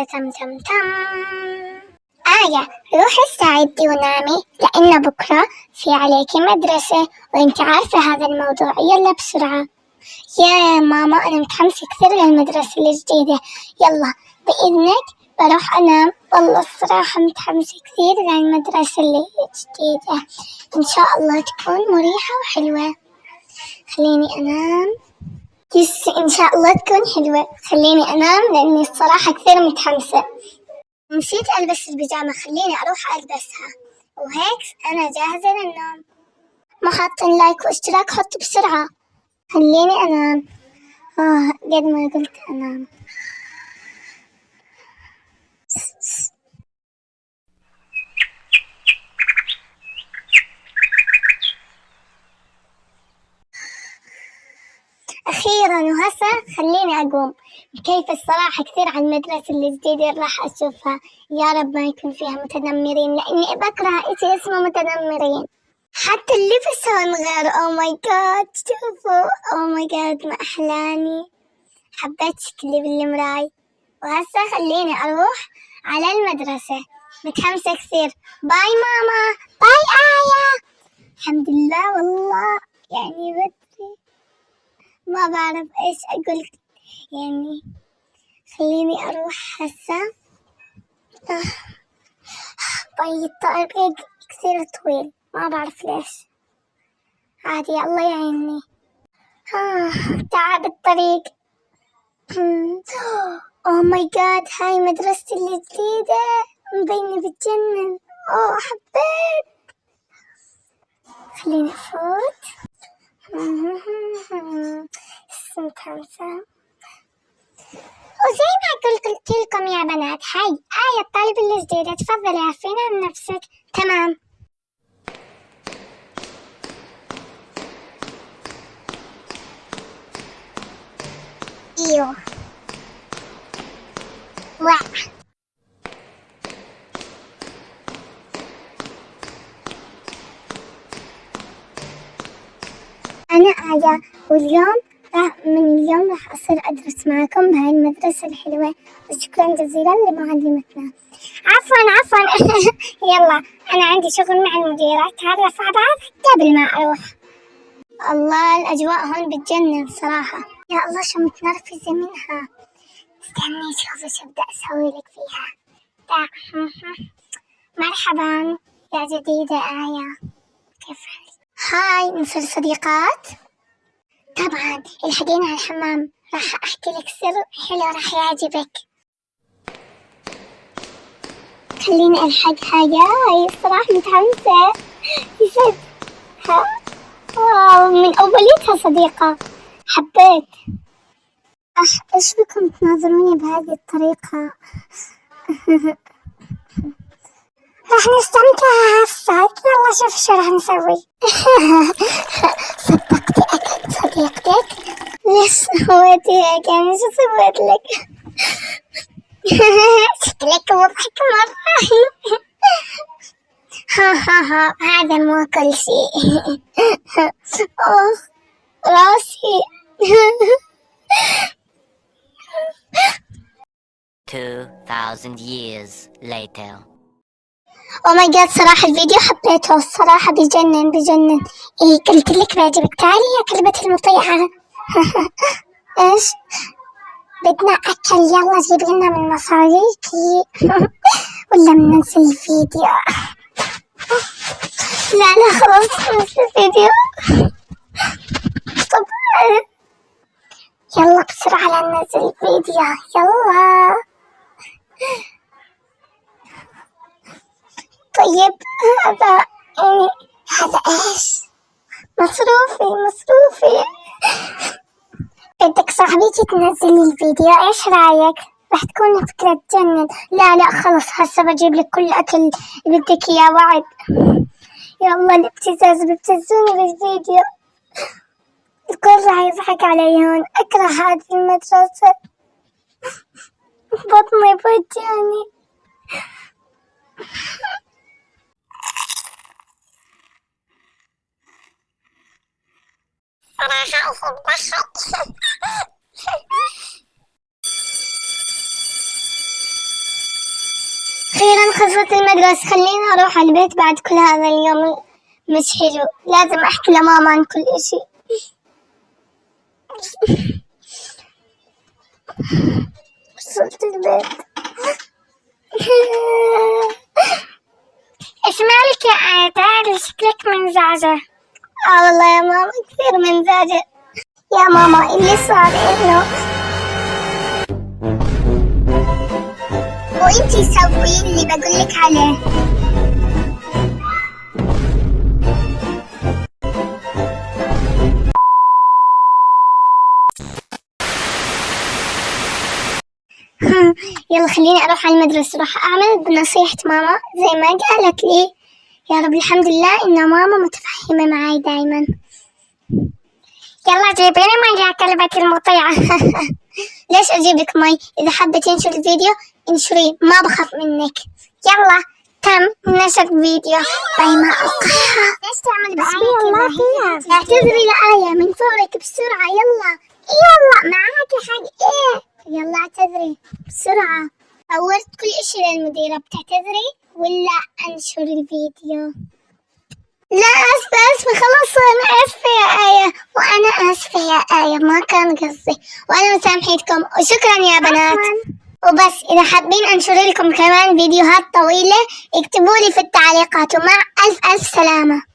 تم تم تم. آية، روحي استعدي ونامي لأن بكرة في عليكي مدرسة، وانت عارفة هذا الموضوع. يلا بسرعة. يا ماما أنا متحمسة كثير للمدرسة الجديدة. يلا بإذنك بروح أنام. والله الصراحة متحمسة كثير للمدرسة الجديدة، إن شاء الله تكون مريحة وحلوة. خليني أنام. إن شاء الله تكون حلوة. خليني أنام لأني الصراحة كثير متحمسة. نسيت ألبس البيجامة، خليني أروح ألبسها وهيك أنا جاهزة للنوم. ما حاطين لايك واشتراك، حطوا بسرعة. خليني أنام. قد ما قلت أنام. أخيرا وهسه خليني أقوم. كيف الصراحة كثير عن المدرسة الجديدة اللي راح أشوفها. يا رب ما يكون فيها متنمرين لأني بكره إشي اسمه متنمرين. حتى اللبس هون غير. أو ماي جاد شوفوا. أو ماي جاد ما أحلاني. حبيت شكلي بالمراي. وهسه خليني أروح على المدرسة. متحمسة كثير. باي ماما. باي آية. الحمد لله والله يعني بدري. ما بعرف إيش أقول يعني. خليني أروح هسه. باي الطريق كثير طويل ما بعرف ليش. عادي الله يعيني. تعب الطريق. أوه ماي جاد هاي مدرستي الجديدة مبينة بتجنن. حبيت. خليني أفوت. متحمسة. وزي ما قلت لكم يا بنات، هاي آية الطالبة الجديدة. تفضلي عرفينا عن نفسك. تمام. ايوه أنا آية، واليوم من اليوم راح أصير أدرس معكم بهاي المدرسة الحلوة. وشكرا جزيلا لمعلمتنا. عفوا يلا أنا عندي شغل مع المديرة. تعرف على بعض قبل ما أروح. الله الأجواء هون بتجنن صراحة. يا الله شو متنرفزة منها. استني شوفي شو بدي أسوي لك فيها. مرحبا يا جديدة آية، كيف حالك؟ هاي نصير صديقات؟ طبعا الحقينا على الحمام. راح أحكي لك سر حلو راح يعجبك. خليني ألحق حاجة. هاي الصراحة متحمسة. يسعدها. واو من أوليتها صديقة. حبيت. إيش بكم تناظروني بهذه الطريقة؟ راح نستمتع هسه. يلا شوف شو راح نسوي. صدقتي أكيد صديقتك. ليش سويتي هيك يعني؟ شو سويت لك؟ شكلك مضحك مرة. ها هذا مو كل شيء. راسي. 2000 years later. او ماي جاد صراحة الفيديو حبيته الصراحة. بجنن. ايه قلت لك بيعجبك. تعالي يا كلبة المطيعة. ايش بدنا اكل؟ يلا جيب لنا من مصاريكي. ولا بننزل الفيديو؟ لا خلاص ننزل الفيديو. طب يلا بسرعة ننزل الفيديو. يلا. طيب هذا يعني هذا ايش؟ مصروفي. بدك صاحبتي تنزلي الفيديو، ايش رايك؟ راح تكون فكرة تجنن. لا خلص هسه بجيب لك كل اكل اللي بدك اياه وعد. يلا الابتزاز بيبتزوني بالفيديو. الكل راح يضحك علي هون. اكره هذه المدرسة. بطني بوجعني. صراحة أحب أخيرا خلصت المدرسة، خليني أروح على البيت بعد كل هذا اليوم مش حلو. لازم أحكي لماما عن كل إشي. وصلت البيت. إيش مالك يا آية؟ تعالي شكلك منزعجة. والله يا ماما كثير منزعجة. يا ماما اللي صار إنه وإنتي سوي اللي بقولك عليه. يلا خليني أروح على المدرسة. راح أعمل بنصيحة ماما زي ما قالت لي. يا رب الحمد لله إن ماما متفهمة معاي دايما. يلا جيبيني مي يا كلبة المطيعة. ليش أجيبك مي؟ إذا حابة تنشر الفيديو انشريه، ما بخاف منك. يلا تم نشر فيديو. باي ما أوقعها. ليش تعمل بآية كذا؟ اعتذري لآية من فورك بسرعة. يلا معاكي حق إيه؟ يلا اعتذري بسرعة. صورت كل إشي للمديرة، بتعتذري ولا أنشر الفيديو؟ لا آسفة خلاص أنا آسفة يا آية. وأنا آسفة يا آية، ما كان قصدي، وأنا مسامحيتكم وشكرا يا بنات. وبس إذا حابين أنشر لكم كمان فيديوهات طويلة اكتبوا لي في التعليقات. ومع ألف سلامة.